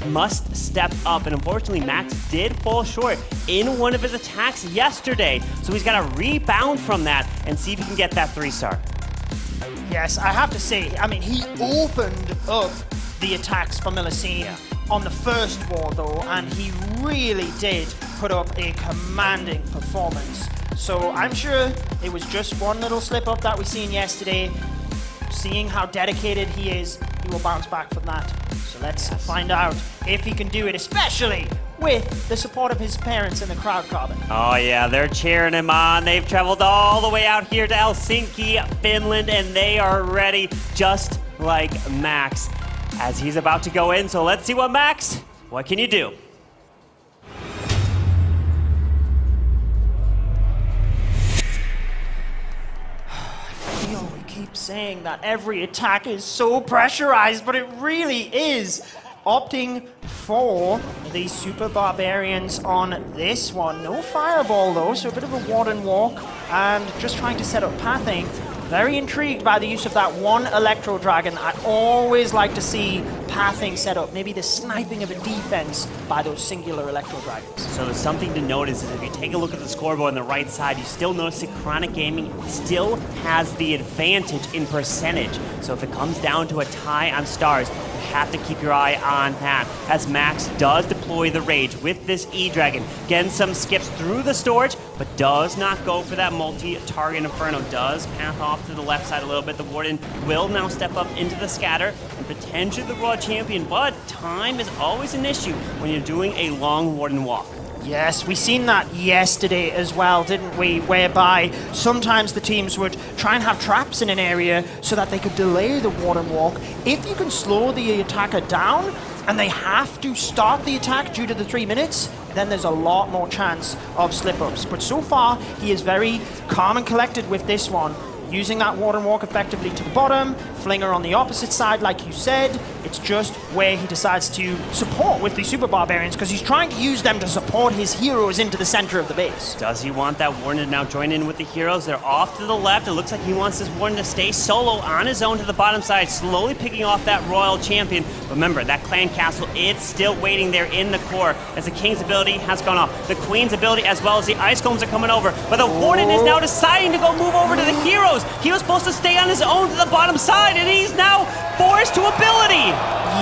must step up, and unfortunately Max did fall short in one of his attacks yesterday, so he's got to rebound from that and see if he can get that 3-star. Yes, I have to say, I mean, he opened up the attacks for Millicene on the first war though, and he really did put up a commanding performance. So I'm sure it was just one little slip up that we seen yesterday. Seeing how dedicated he is, he will bounce back from that. So let's find out if he can do it, especially with the support of his parents in the crowd, Carbon. Oh yeah, they're cheering him on. They've traveled all the way out here to Helsinki, Finland, and they are ready just like Max as he's about to go in. So let's see what can you do? Saying that every attack is so pressurized, but it really is. Opting for the Super Barbarians on this one. No Fireball though, so a bit of a Warden Walk, and just trying to set up pathing. Very intrigued by the use of that one Electro Dragon. I always like to see pathing set up, maybe the sniping of a defense by those singular Electro Dragons. So there's something to notice is if you take a look at the scoreboard on the right side, you still notice that Chronic Gaming still has the advantage in percentage. So if it comes down to a tie on stars, you have to keep your eye on that, as Max does deploy the Rage with this E-Dragon. Getting some skips through the storage, but does not go for that multi-target Inferno. Does path off to the left side a little bit. The Warden will now step up into the scatter and potentially the Raw Champion, but time is always an issue when you're doing a long Warden walk. Yes, we seen that yesterday as well, didn't we? Whereby sometimes the teams would try and have traps in an area so that they could delay the Warden walk. If you can slow the attacker down and they have to start the attack due to the 3 minutes, then there's a lot more chance of slip-ups. But so far, he is very calm and collected with this one. Using that Warden Walk effectively to the bottom, Flinger on the opposite side, like you said. It's just where he decides to support with the Super Barbarians, because he's trying to use them to support his heroes into the center of the base. Does he want that Warden to now join in with the heroes? They're off to the left. It looks like he wants this Warden to stay solo on his own to the bottom side, slowly picking off that Royal Champion. Remember, that Clan Castle, it's still waiting there in the core as the King's ability has gone off. The Queen's ability as well as the Ice Combs are coming over. But the Warden is now deciding to go move over to the heroes. He was supposed to stay on his own to the bottom side, and he's now forced to ability.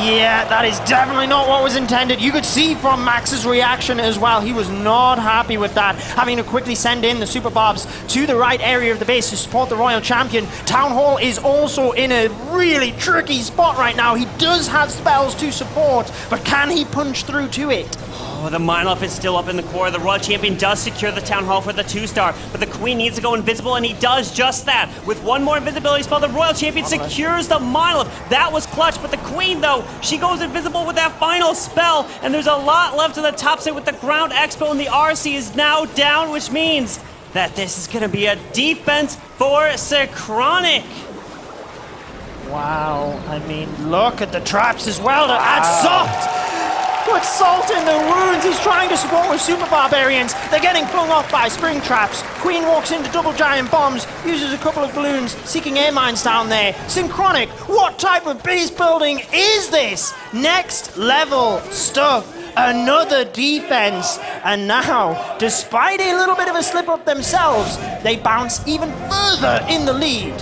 Yeah, that is definitely not what was intended. You could see from Max's reaction as well. He was not happy with that, having to quickly send in the Super Barbs to the right area of the base to support the Royal Champion. Town Hall is also in a really tricky spot right now. He does have spells to support, but can he punch through to it? Oh, the Minelef is still up in the core. The Royal Champion does secure the Town Hall for the 2-star, but the Queen needs to go invisible, and he does just that. With one more invisibility spell, the Royal Champion secures the Minelef. That was clutch, but the Queen, though, she goes invisible with that final spell, and there's a lot left to the top side with the Ground Expo, and the RC is now down, which means that this is going to be a defense for Chronic. Wow, I mean, look at the traps as well to add salt. Put salt in the wounds. He's trying to support with Super Barbarians. They're getting flung off by spring traps. Queen walks into double giant bombs, uses a couple of balloons, seeking air mines down there. Synchronic, what type of base building is this? Next level stuff. Another defense. And now, despite a little bit of a slip up themselves, they bounce even further in the lead.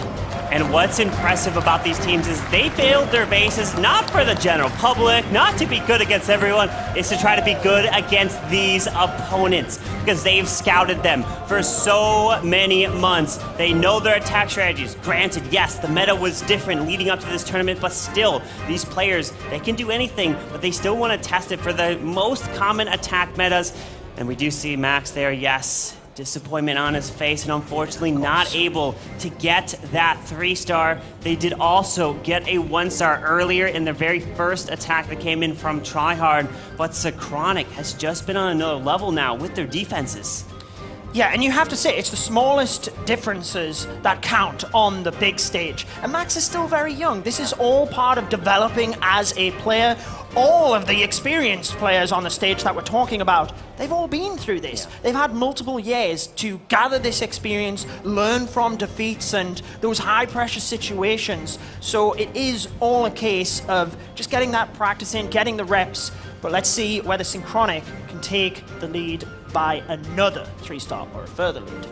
And what's impressive about these teams is they build their bases not for the general public, not to be good against everyone, it's to try to be good against these opponents, because they've scouted them for so many months. They know their attack strategies. Granted, yes, the meta was different leading up to this tournament, but still, these players, they can do anything, but they still want to test it for the most common attack metas. And we do see Max there, yes. Disappointment on his face, and unfortunately not able to get that 3-star. They did also get a 1-star earlier in the very first attack that came in from Tryhard, but Chronic has just been on another level now with their defenses. Yeah, and you have to say, it's the smallest differences that count on the big stage. And Max is still very young. This is all part of developing as a player. All of the experienced players on the stage that we're talking about, they've all been through this. Yeah. They've had multiple years to gather this experience, learn from defeats and those high-pressure situations. So it is all a case of just getting that practice in, getting the reps, But let's see whether Synchronic can take the lead by another 3-star or a further lead.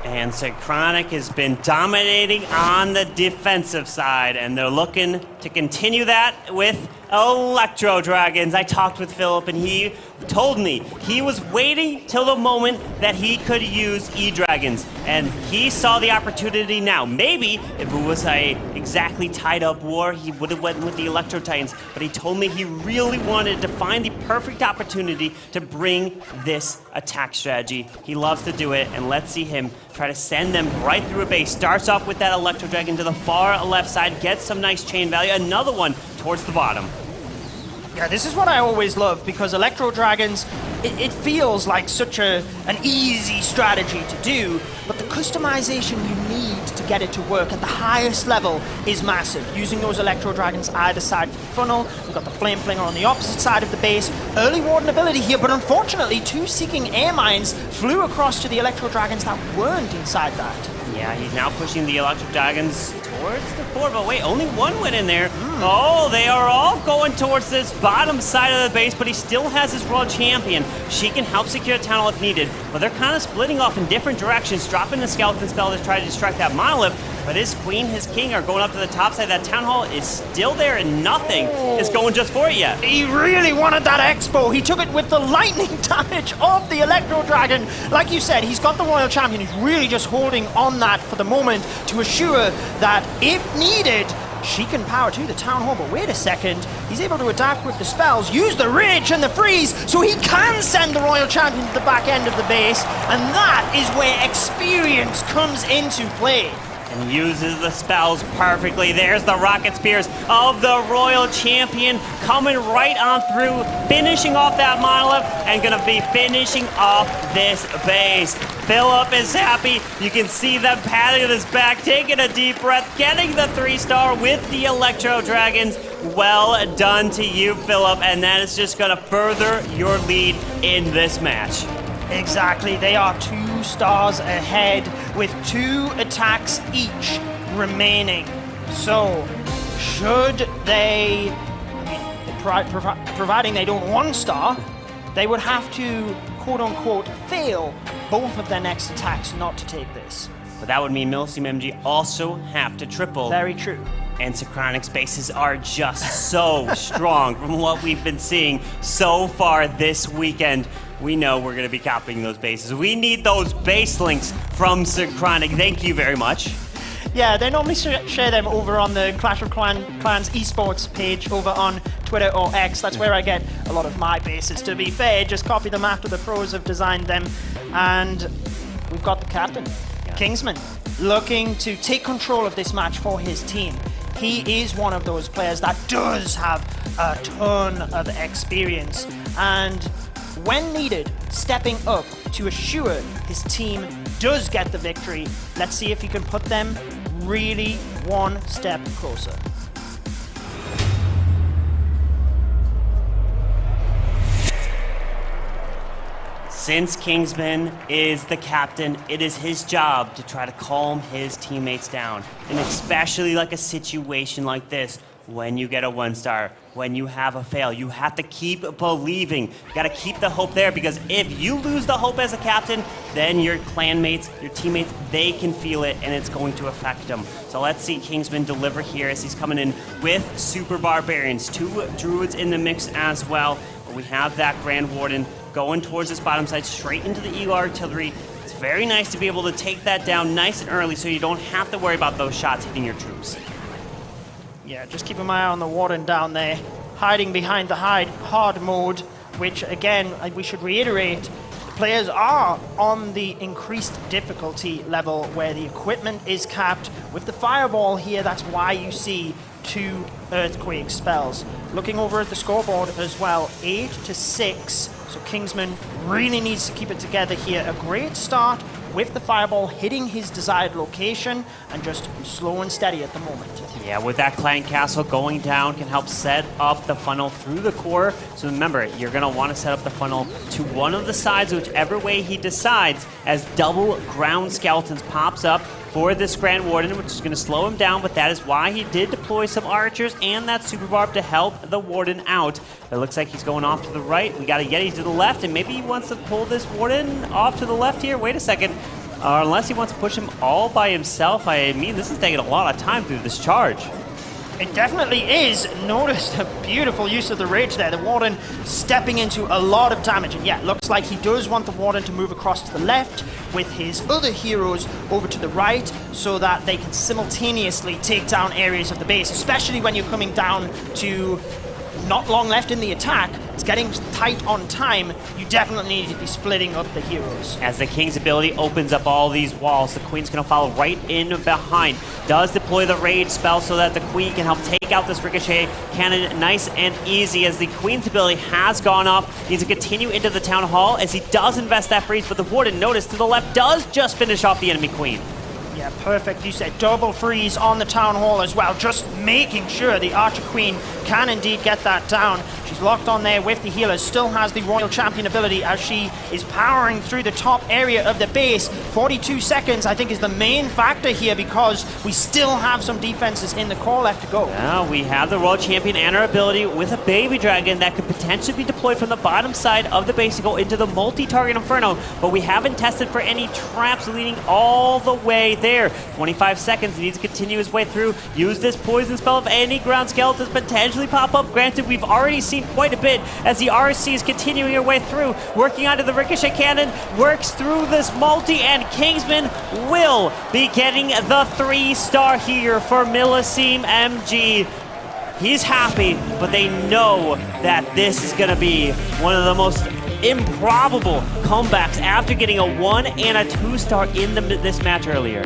And Synchronic has been dominating on the defensive side, and they're looking to continue that with Electro Dragons. I talked with Philip, and he told me he was waiting till the moment that he could use E-Dragons, and he saw the opportunity now. Maybe if it was a exactly tied up war, he would have went with the Electro Titans, but he told me he really wanted to find the perfect opportunity to bring this attack strategy. He loves to do it, and let's see him try to send them right through a base. Starts off with that Electro Dragon to the far left side, gets some nice chain value, another one towards the bottom. Yeah, this is what I always love, because Electro Dragons, it feels like such an easy strategy to do, but the customization you need to get it to work at the highest level is massive. Using those Electro Dragons either side of the funnel, we've got the Flame Flinger on the opposite side of the base. Early warden ability here, but unfortunately 2 Seeking Air Mines flew across to the Electro Dragons that weren't inside that. Yeah, he's now pushing the Electric Dragons towards the board, but wait, only one went in there. Oh, they are all going towards this bottom side of the base, but he still has his Royal Champion. She can help secure the Town Hall if needed, but they're kind of splitting off in different directions, dropping the Skeleton Spell to try to distract that Monolith, but his Queen, his King are going up to the top side. That Town Hall is still there, and nothing is going just for it yet. He really wanted that Expo. He took it with the lightning damage of the Electro Dragon. Like you said, he's got the Royal Champion. He's really just holding on that for the moment to assure that if needed, she can power to the Town Hall. But wait a second, he's able to adapt with the spells, use the Rage and the Freeze, so he can send the Royal Champion to the back end of the base, and that is where experience comes into play. And uses the spells perfectly. There's the Rocket Spears of the Royal Champion coming right on through, finishing off that Monolith, and gonna be finishing off this base. Philip is happy. You can see them patting his back, taking a deep breath, getting the 3-star with the Electro Dragons. Well done to you, Philip, and that is just gonna further your lead in this match. Exactly, they are 2 stars ahead with 2 attacks each remaining. So, should they, providing they don't 1-star, they would have to, quote-unquote, fail both of their next attacks not to take this. But that would mean Milsim MG also have to triple. Very true. And Synchronic's bases are just so strong from what we've been seeing so far this weekend. We know we're going to be copying those bases. We need those base links from Synchronic. Thank you very much. Yeah, they normally share them over on the Clash of Clans esports page over on Twitter or X. That's where I get a lot of my bases. To be fair, just copy them after the pros have designed them. And we've got the captain, Kingsman, looking to take control of this match for his team. He is one of those players that does have a ton of experience, and when needed, stepping up to assure his team does get the victory. Let's see if he can put them really one step closer. Since Kingsman is the captain, it is his job to try to calm his teammates down. And especially like a situation like this, when you get a 1-star, when you have a fail, you have to keep believing. You gotta keep the hope there, because if you lose the hope as a captain, then your clanmates, your teammates, they can feel it, and it's going to affect them. So let's see Kingsman deliver here as he's coming in with Super Barbarians. 2 Druids in the mix as well. But we have that Grand Warden going towards this bottom side, straight into the Eagle Artillery. It's very nice to be able to take that down nice and early, so you don't have to worry about those shots hitting your troops. Yeah, just keep an eye on the Warden down there, hiding behind the hard mode, which again, we should reiterate, the players are on the increased difficulty level where the equipment is capped. With the Fireball here, that's why you see 2 Earthquake spells. Looking over at the scoreboard as well, 8 to 6. So Kingsman really needs to keep it together here. A great start with the Fireball hitting his desired location, and just slow and steady at the moment. Yeah, with that Clan Castle going down can help set up the funnel through the core. So remember, you're going to want to set up the funnel to one of the sides, whichever way he decides, as double ground skeletons pops up for this Grand Warden, which is going to slow him down, but that is why he did deploy some archers and that Super Barb to help the Warden out. It looks like he's going off to the right. We got a Yeti to the left, and maybe he wants to pull this Warden off to the left here. Wait a second. Unless he wants to push him all by himself. I mean, this is taking a lot of time through this charge. It definitely is. Notice the beautiful use of the rage there. The Warden stepping into a lot of damage. And yeah, looks like he does want the Warden to move across to the left with his other heroes over to the right so that they can simultaneously take down areas of the base, especially when you're coming down to not long left in the attack. It's getting tight on time. You definitely need to be splitting up the heroes. As the King's ability opens up all these walls, the Queen's going to follow right in behind. Does deploy the Rage spell so that the Queen can help take out this Ricochet cannon nice and easy, as the Queen's ability has gone off. Needs to continue into the Town Hall as he does invest that freeze, but the Warden, notice, to the left does just finish off the enemy Queen. Yeah, perfect. You said double freeze on the Town Hall as well, just making sure the Archer Queen can indeed get that down. She's locked on there with the healers, still has the Royal Champion ability as she is powering through the top area of the base. 42 seconds, I think, is the main factor here because we still have some defenses in the core left to go. Now we have the Royal Champion and her ability with a Baby Dragon that could potentially be deployed from the bottom side of the base to go into the multi-target Inferno, but we haven't tested for any traps leading all the way there. 25 seconds, he needs to continue his way through. Use this poison spell if any ground skeletons potentially pop up. Granted, we've already seen quite a bit as the RC is continuing her way through, working onto the Ricochet cannon, works through this multi, and Kingsman will be getting the 3-star here for Milliceme MG. He's happy, but they know that this is going to be one of the most improbable comebacks after getting a 1 and a 2-star in this match earlier.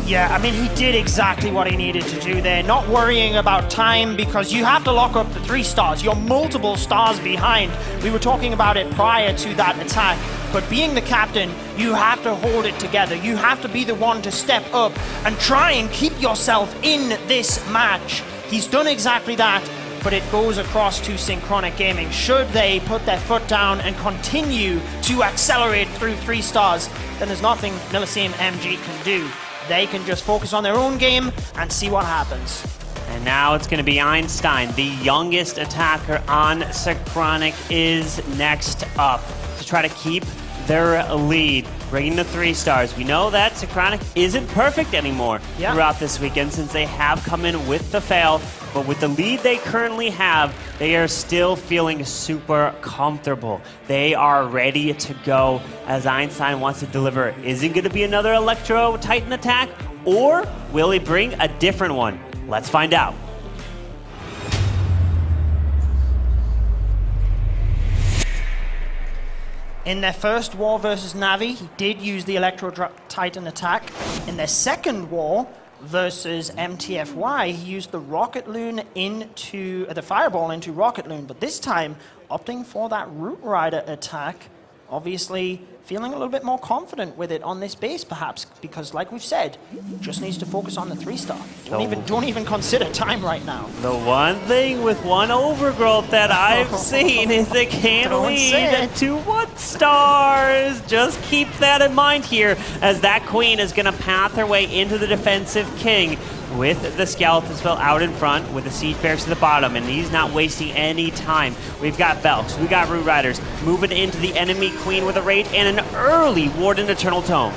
Yeah, I mean, he did exactly what he needed to do there, not worrying about time because you have to lock up the 3 stars. You're multiple stars behind. We were talking about it prior to that attack, but being the captain, you have to hold it together. You have to be the one to step up and try and keep yourself in this match. He's done exactly that, but it goes across to Synchronic Gaming. Should they put their foot down and continue to accelerate through 3 stars, then there's nothing Milliceme MG can do. They can just focus on their own game and see what happens. And now it's going to be Einstein, the youngest attacker on Synchronic, is next up to try to keep their lead, bringing the 3 stars. We know that Synchronic isn't perfect anymore throughout this weekend since they have come in with the fail, but with the lead they currently have, they are still feeling super comfortable. They are ready to go as Einstein wants to deliver. Is it going to be another Electro Titan attack, or will he bring a different one? Let's find out. In their first war versus Navi, he did use the Electro Titan attack. In their second war versus MTFY, he used the Rocket Loon into the Fireball into Rocket Loon, but this time opting for that Root Rider attack. Obviously feeling a little bit more confident with it on this base, perhaps, because like we've said, just needs to focus on the 3-star. Don't even consider time right now. The one thing with one Overgrowth that I've seen is it can lead to 1 stars. Just keep that in mind here, as that Queen is going to path her way into the defensive King with the Skeleton spell out in front, with the Siege Barracks to the bottom, and he's not wasting any time. We've got Velks, we got Root Riders, moving into the enemy Queen with a Rage and an early Warden Eternal Tome.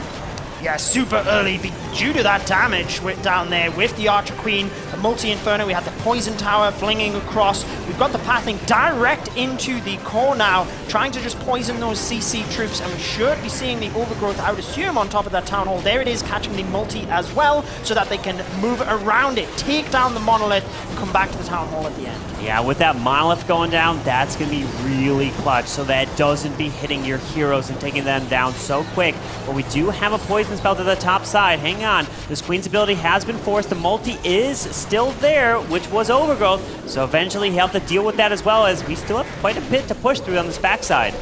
Yeah, super early due to that damage down there with the Archer Queen, the Multi-Inferno. We have the Poison Tower flinging across. We've got the pathing direct into the core now, trying to just poison those CC troops, and we should be seeing the Overgrowth, I would assume, on top of that Town Hall. There it is, catching the Multi as well, so that they can move around it, take down the Monolith, and come back to the Town Hall at the end. Yeah, with that Monolith going down, that's going to be really clutch, so that doesn't be hitting your heroes and taking them down so quick. But we do have a Poison spell to the top side. Hang on. This Queen's ability has been forced. The multi is still there, which was Overgrowth. So eventually he'll have to deal with that as well, as we still have quite a bit to push through on this backside.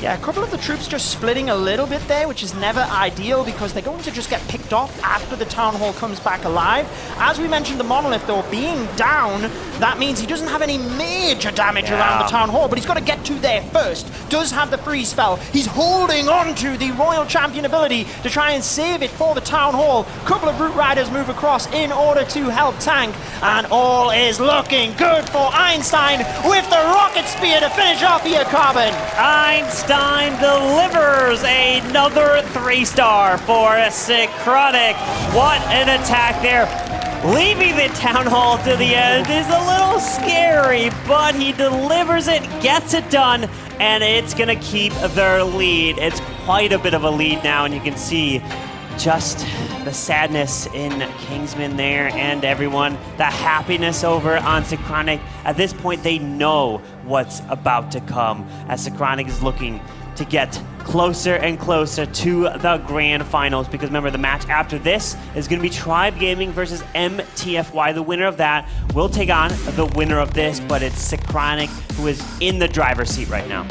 Yeah, a couple of the troops just splitting a little bit there, which is never ideal because they're going to just get picked off after the Town Hall comes back alive. As we mentioned, the Monolith, though, being down, that means he doesn't have any major damage around the Town Hall, but he's got to get to there first. Does have the freeze spell. He's holding on to the Royal Champion ability to try and save it for the Town Hall. Couple of Brute Riders move across in order to help tank, and all is looking good for Einstein with the Rocket Spear to finish off here, Carbon. Einstein delivers another 3-star for Synchronic. What an attack there. Leaving the Town Hall to the end is a little scary, but he delivers it, gets it done, and it's going to keep their lead. It's quite a bit of a lead now, and you can see just the sadness in Kingsman there and everyone, the happiness over on Synchronic. At this point, they know what's about to come as Synchronic is looking to get closer and closer to the grand finals, because remember, the match after this is going to be Tribe Gaming versus MTFY. The winner of that will take on the winner of this, but it's Synchronic who is in the driver's seat right now.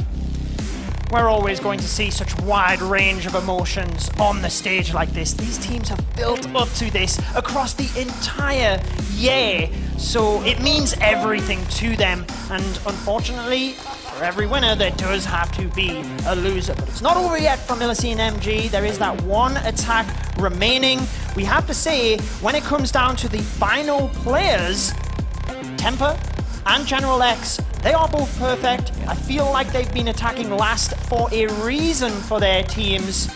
We're always going to see such wide range of emotions on the stage like this. These teams have built up to this across the entire year, so it means everything to them. And unfortunately, for every winner, there does have to be a loser. But it's not over yet for Millicene and MG. There is that one attack remaining. We have to say, when it comes down to the final players, Temper and General X, they are both perfect. I feel like they've been attacking last for a reason for their teams.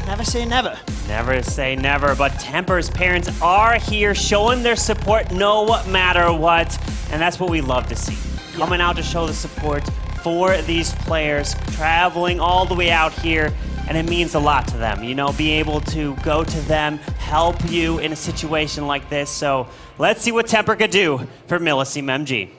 Never say never. Never say never, but Temper's parents are here showing their support no matter what, and that's what we love to see. Coming out to show the support for these players, traveling all the way out here, and it means a lot to them. You know, be able to go to them, help you in a situation like this. So let's see what Temper could do for Millicene MG.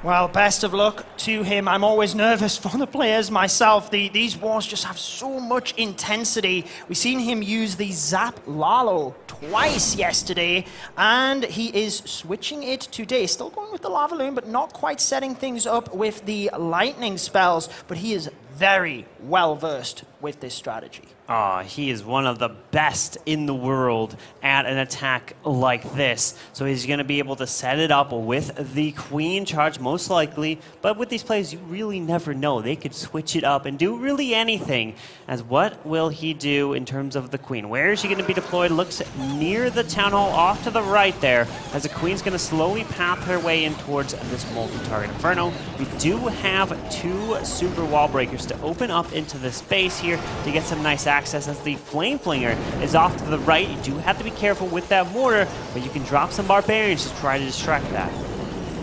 Well, best of luck to him. I'm always nervous for the players myself. These wars just have so much intensity. We've seen him use the Zap Lalo twice yesterday, and he is switching it today. Still going with the Lava Loon, but not quite setting things up with the lightning spells. But he is very well versed with this strategy. He is one of the best in the world at an attack like this. So he's going to be able to set it up with the Queen charge, most likely. But with these plays, you really never know. They could switch it up and do really anything. As what will he do in terms of the Queen? Where is she going to be deployed? Looks near the Town Hall off to the right there, as the Queen's going to slowly path her way in towards this multi-target Inferno. We do have 2 super wall breakers to open up into the space here to get some nice access, as the Flame Flinger is off to the right. You do have to be careful with that mortar, but you can drop some Barbarians to try to distract that.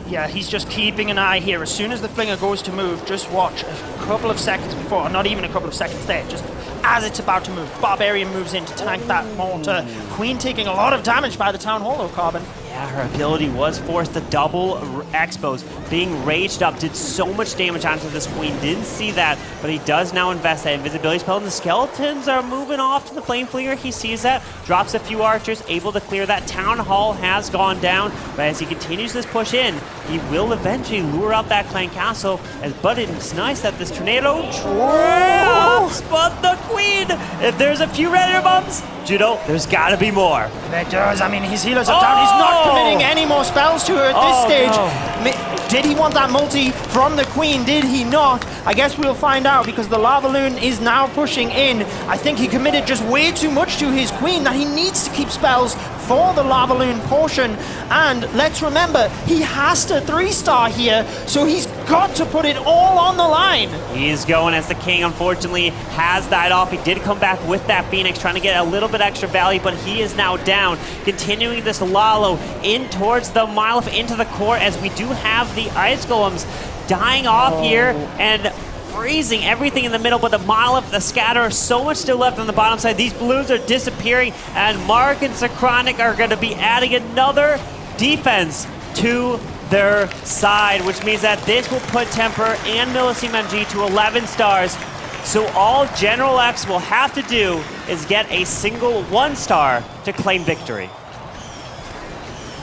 Yeah, he's just keeping an eye here. As soon as the Flinger goes to move, just watch a couple of seconds before, or not even a couple of seconds there, just as it's about to move, Barbarian moves in to tank that mortar. Queen taking a lot of damage by the Town Hall, though, Carbon. Yeah, her ability was forced. The double expos being raged up did so much damage onto this Queen. Didn't see that, but he does now invest that invisibility spell, and the skeletons are moving off to the Flame Flinger. He sees that, drops a few archers, able to clear that. Town Hall has gone down, but as he continues this push in, he will eventually lure out that Clan Castle. But it's nice that this tornado traps, but the Queen, if there's a few Raider bombs, Judo, there's got to be more. There does. I mean, his healers are down. He's not committing any more spells to her at this stage. No. Did he want that multi from the Queen? Did he not? I guess we'll find out, because the Lava Loon is now pushing in. I think he committed just way too much to his Queen, that he needs to keep spells for the Lava Loon portion. And let's remember, he has to 3-star here, so he's got to put it all on the line. He's going as the King, unfortunately, has died off. He did come back with that Phoenix, trying to get a little bit extra value, but he is now down. Continuing this Lalo in towards the Miloth into the core, as we do have the Ice Golems dying off here and freezing everything in the middle, but the Monolith, the Scatter, so much still left on the bottom side. These balloons are disappearing, and Mark and Synchronic are going to be adding another defense to their side, which means that this will put Temper and Millicene MG to 11 stars. So all General X will have to do is get a single 1-star to claim victory.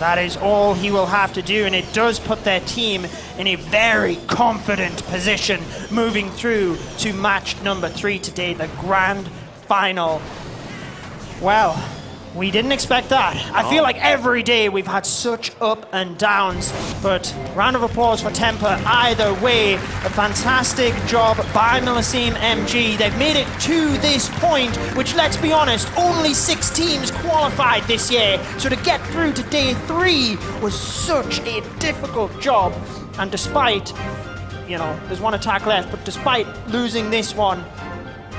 That is all he will have to do, and it does put their team in a very confident position moving through to match number 3 today, the grand final. Well, we didn't expect that. I feel like every day we've had such up and downs, but round of applause for Temper either way. A fantastic job by Milliceme MG. They've made it to this point, which, let's be honest, only 6 teams qualified this year. So to get through to day 3 was such a difficult job. And despite, you know, there's one attack left, but despite losing this one,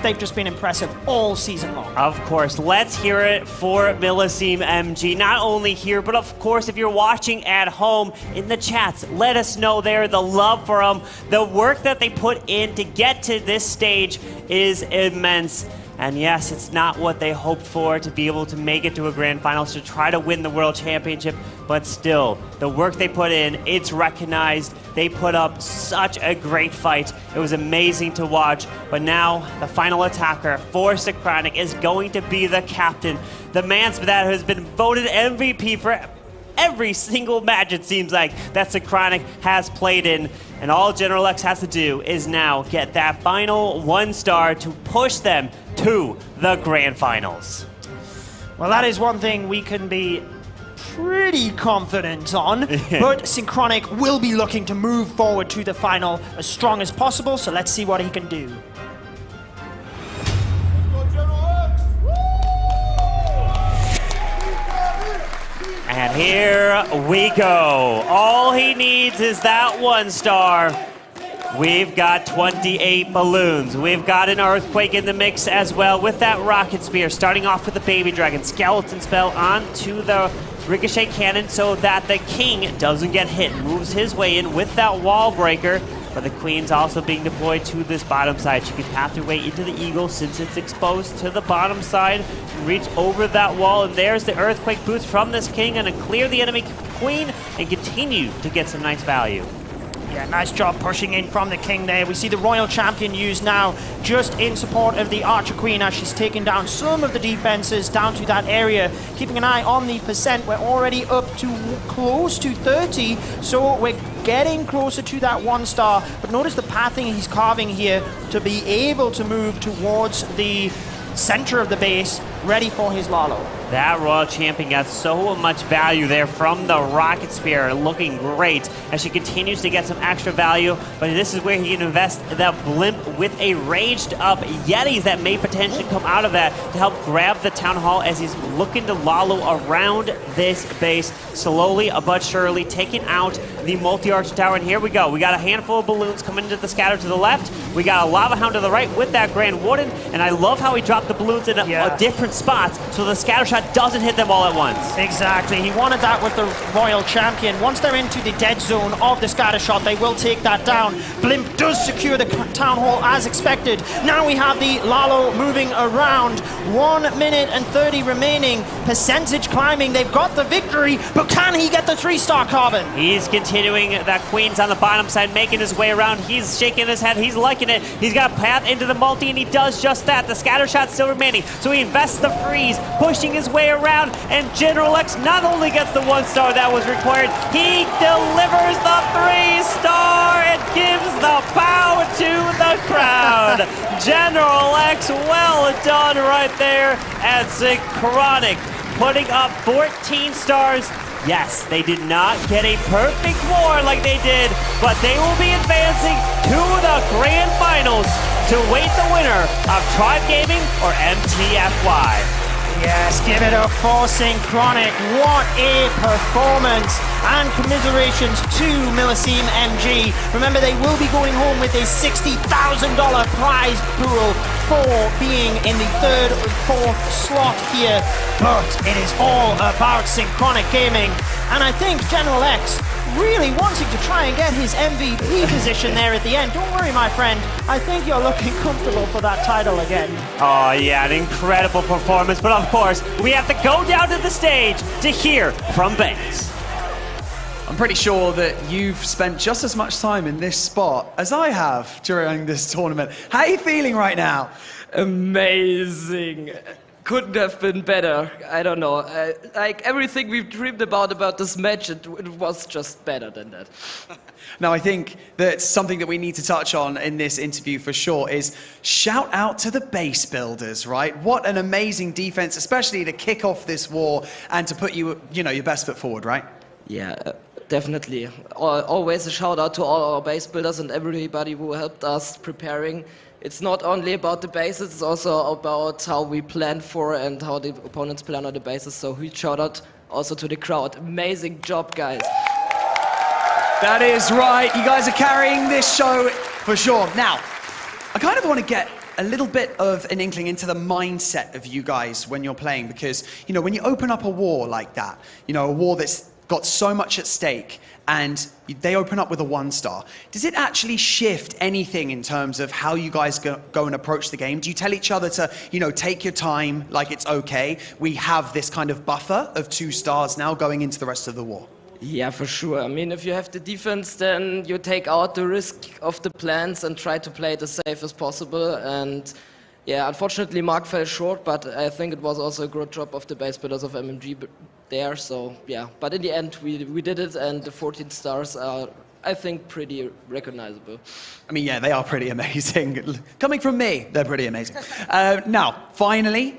they've just been impressive all season long. Of course, let's hear it for Milliceme MG. Not only here, but of course, if you're watching at home in the chats, let us know there the love for them. The work that they put in to get to this stage is immense. And yes, it's not what they hoped for, to be able to make it to a grand finals, to try to win the world championship, but still, the work they put in, it's recognized. They put up such a great fight. It was amazing to watch, but now the final attacker for Synchronic is going to be the captain, the man that has been voted MVP for every single match, it seems like, that Synchronic has played in. And all General X has to do is now get that final 1 star to push them to the grand finals. Well, that is one thing we can be pretty confident on, but Synchronic will be looking to move forward to the final as strong as possible, so let's see what he can do. And here we go. All he needs is that 1 star. We've got 28 balloons. We've got an earthquake in the mix as well with that rocket spear, starting off with the baby dragon skeleton spell onto the ricochet cannon so that the king doesn't get hit. Moves his way in with that wall breaker, but the queen's also being deployed to this bottom side. She can path her way into the eagle since it's exposed to the bottom side, reach over that wall, and there's the earthquake boost from this king, and to clear the enemy queen and continue to get some nice value. Yeah, nice job pushing in from the king there. We see the royal champion used now just in support of the archer queen as she's taking down some of the defenses down to that area. Keeping an eye on the percent, we're already up to close to 30, so we're getting closer to that 1 star. But notice the pathing he's carving here to be able to move towards the center of the base, ready for his Lalo. That royal champion got so much value there from the rocket spear, looking great as she continues to get some extra value, but this is where he can invest that blimp with a raged up Yetis that may potentially come out of that to help grab the town hall as he's looking to Lalo around this base, slowly but surely taking out the multi-arch tower. And here we go. We got a handful of balloons coming into the scatter to the left. We got a lava hound to the right with that Grand Warden, and I love how he dropped the balloons in a different spots so the scatter shot doesn't hit them all at once. Exactly. He wanted that with the royal champion. Once they're into the dead zone of the scatter shot, they will take that down. Blimp does secure the town hall as expected. Now we have the Lalo moving around. 1 minute and 30 remaining. Percentage climbing. They've got the victory, but can he get the 3-star carbon? He's continuing. That queen's on the bottom side, making his way around. He's shaking his head. He's liking it. He's got a path into the multi, and he does just that. The scatter shot's still remaining, so he invests the freeze, pushing his way around, and General X not only gets the 1 star that was required, he delivers the 3-star and gives the bow to the crowd. General X, well done right there at Synchronic, putting up 14 stars. Yes, they did not get a perfect war like they did, but they will be advancing to the grand finals to await the winner of Tribe Gaming or MTFY. Yes, give it up for Synchronic. What a performance. And commiserations to Milliceme MG. Remember, they will be going home with a $60,000 prize pool for being in the 3rd or 4th slot here. But it is all about Synchronic Gaming. And I think General X really wanting to try and get his MVP position there at the end. Don't worry, my friend. I think you're looking comfortable for that title again. Oh, yeah, an incredible performance. But of course, we have to go down to the stage to hear from Banks. I'm pretty sure that you've spent just as much time in this spot as I have during this tournament. How are you feeling right now? Amazing. couldn't have been better. I don't know. Like everything we've dreamed about this match, it was just better than that. Now, I think that something that we need to touch on in this interview for sure is shout out to the base builders, right? What an amazing defense, especially to kick off this war and to put your best foot forward, right? Yeah, definitely. Always a shout out to all our base builders and everybody who helped us preparing. It's not only about the bases, it's also about how we plan for and how the opponents plan on the bases. So huge shout out also to the crowd. Amazing job, guys. That is right. You guys are carrying this show for sure. Now, I kind of want to get a little bit of an inkling into the mindset of you guys when you're playing, because, when you open up a war like that, a war that's got so much at stake, and they open up with a 1-star, does it actually shift anything in terms of how you guys go and approach the game? Do you tell each other to, take your time, like it's okay? We have this kind of buffer of 2 stars now going into the rest of the war. Yeah, for sure. I mean, if you have the defense, then you take out the risk of the plans and try to play it as safe as possible. And yeah, unfortunately, Mark fell short, but I think it was also a good job of the base builders of MMG there. So yeah, but in the end, we did it, and the 14 stars are, I think, pretty recognizable. I mean, yeah, they are pretty amazing. Coming from me, they're pretty amazing. Now, finally,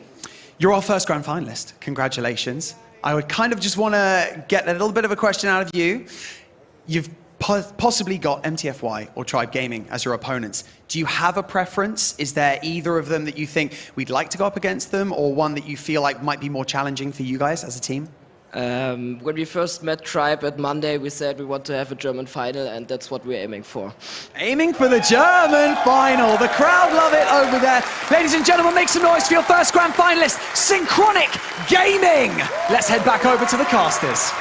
you're our first grand finalist. Congratulations. I would kind of just want to get a little bit of a question out of you. You've possibly got MTFY or Tribe Gaming as your opponents. Do you have a preference? Is there either of them that you think we'd like to go up against them, or one that you feel like might be more challenging for you guys as a team? When we first met Tribe at Monday, we said we want to have a German final, and that's what we're aiming for. Aiming for the German final. The crowd love it over there. Ladies and gentlemen, make some noise for your first grand finalist, Synchronic Gaming. Let's head back over to the casters.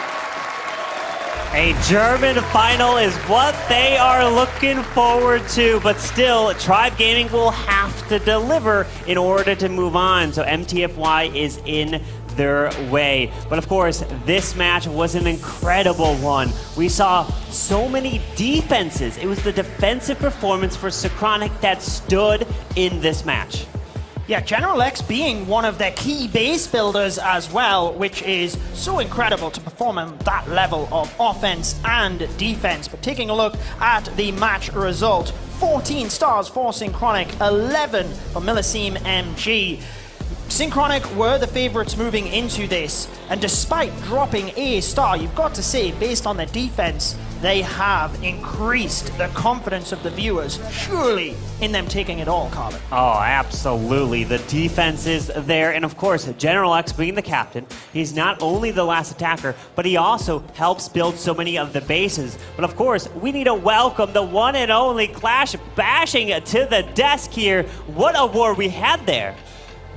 A German final is what they are looking forward to, but still, Tribe Gaming will have to deliver in order to move on. So MTFY is in their way. But of course, this match was an incredible one. We saw so many defenses. It was the defensive performance for Synchronic that stood in this match. Yeah, General X being one of their key base builders as well, which is so incredible to perform on that level of offense and defense. But taking a look at the match result, 14 stars for Synchronic, 11 for Milliceme MG. Synchronic were the favorites moving into this, and despite dropping a star, you've got to say, based on their defense, they have increased the confidence of the viewers, surely, in them taking it all, Carlin. Oh, absolutely. The defense is there, and of course, General X being the captain, he's not only the last attacker, but he also helps build so many of the bases. But of course, we need to welcome the one and only Clash bashing to the desk here. What a war we had there.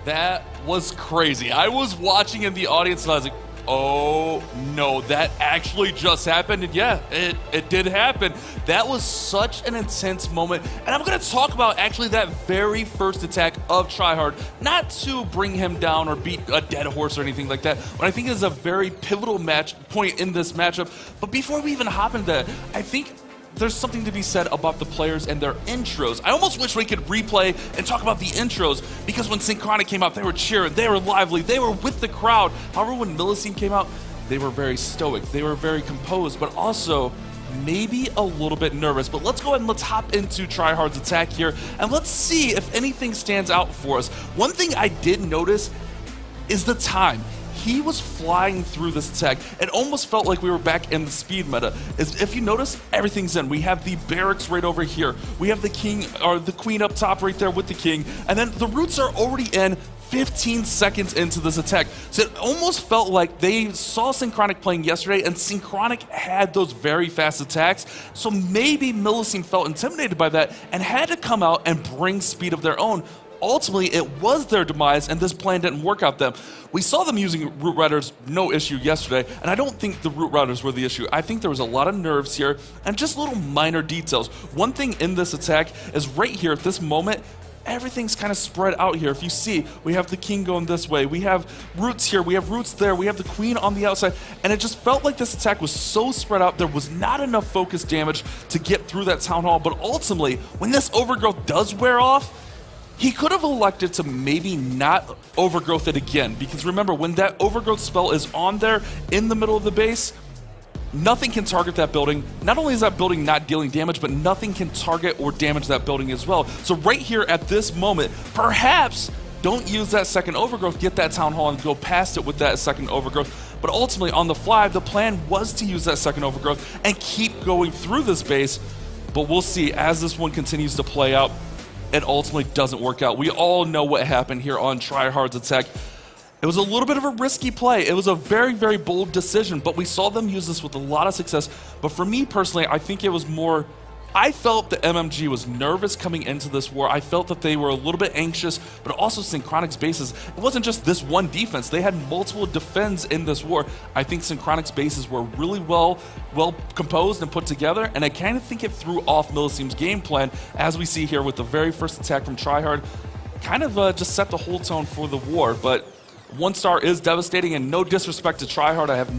That was crazy. I was watching in the audience and I was like, oh no, that actually just happened. And yeah, it did happen. That was such an intense moment. And I'm going to talk about actually that very first attack of Tryhard, not to bring him down or beat a dead horse or anything like that, but I think it is a very pivotal point in this matchup. But before we even hop into that, I think there's something to be said about the players and their intros. I almost wish we could replay and talk about the intros, because when Synchronic came out, they were cheering, they were lively, they were with the crowd. However, when Milliceme came out, they were very stoic, they were very composed, but also maybe a little bit nervous. But let's go ahead and let's hop into Tryhard's attack here, and let's see if anything stands out for us. One thing I did notice is the time. He was flying through this attack. It almost felt like we were back in the speed meta. If you notice, everything's in. We have the barracks right over here. We have the king or the queen up top right there with the king. And then the roots are already in 15 seconds into this attack. So it almost felt like they saw Synchronic playing yesterday, and Synchronic had those very fast attacks. So maybe Milliceme felt intimidated by that and had to come out and bring speed of their own. Ultimately, it was their demise, and this plan didn't work out them. We saw them using root riders, no issue yesterday, and I don't think the root riders were the issue. I think there was a lot of nerves here and just little minor details. One thing in this attack is right here at this moment, everything's kind of spread out here. If you see, we have the king going this way, we have roots here, we have roots there, we have the queen on the outside, and it just felt like this attack was so spread out, there was not enough focus damage to get through that town hall. But ultimately, when this overgrowth does wear off, he could have elected to maybe not overgrowth it again, because remember, when that overgrowth spell is on there in the middle of the base, nothing can target that building. Not only is that building not dealing damage, but nothing can target or damage that building as well. So right here at this moment, perhaps don't use that second overgrowth, get that town hall and go past it with that second overgrowth. But ultimately on the fly, the plan was to use that second overgrowth and keep going through this base. But we'll see as this one continues to play out, it ultimately doesn't work out. We all know what happened here on Tryhard's attack. It was a little bit of a risky play. It was a very, very bold decision, but we saw them use this with a lot of success. But for me personally, I think it was more, I felt that MMG was nervous coming into this war. I felt that they were a little bit anxious, but also Synchronic's bases. It wasn't just this one defense. They had multiple defends in this war. I think Synchronic's bases were really well composed and put together, and I kind of think it threw off Millicim's game plan, as we see here with the very first attack from Tryhard. Kind of just set the whole tone for the war, but 1 star is devastating, and no disrespect to Tryhard. I have